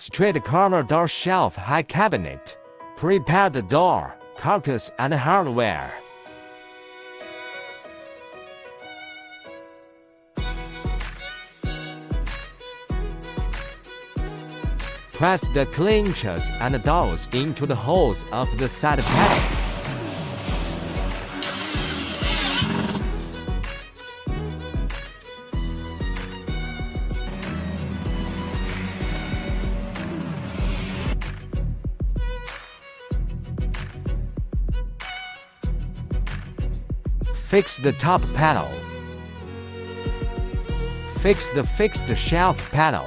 Straight corner door shelf high cabinet. Prepare the door, carcass and hardware. Press the clinches and doors into the holes of the side panel. Fix the top panel. Fix the fixed shelf panel.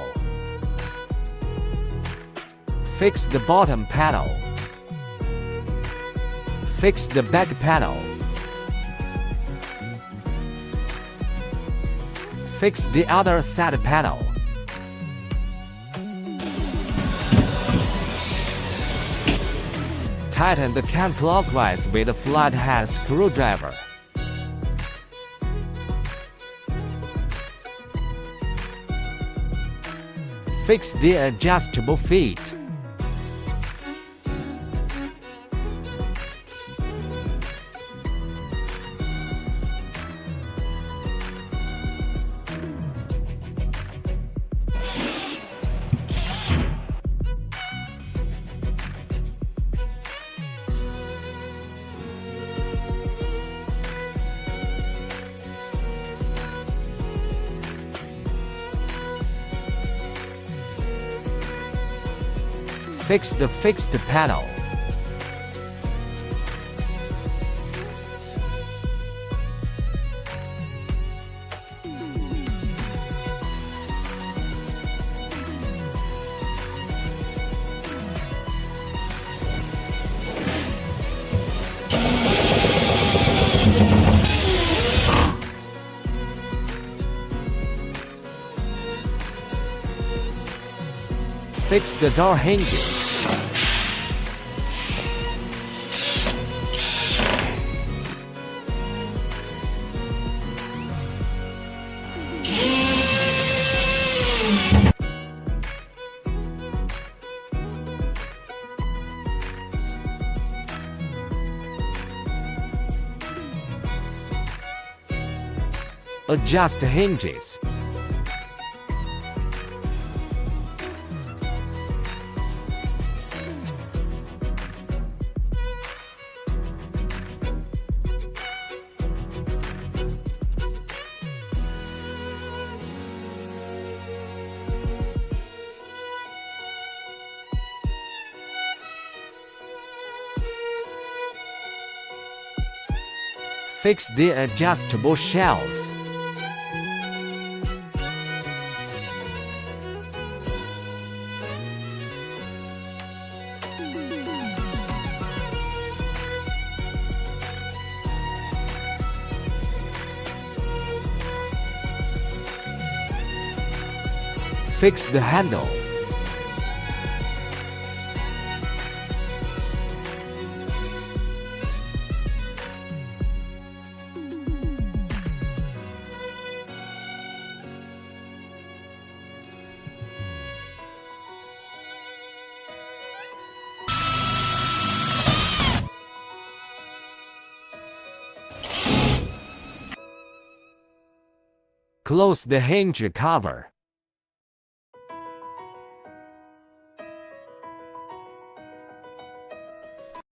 Fix the bottom panel. Fix the back panel. Fix the other side panel. Tighten the counterclockwise with a flathead screwdriver. Fix the adjustable feet. Fix the fixed panel. Fix the door hinges. Adjust hinges. Fix the adjustable shelves. Fix the handle. Close the hinge cover.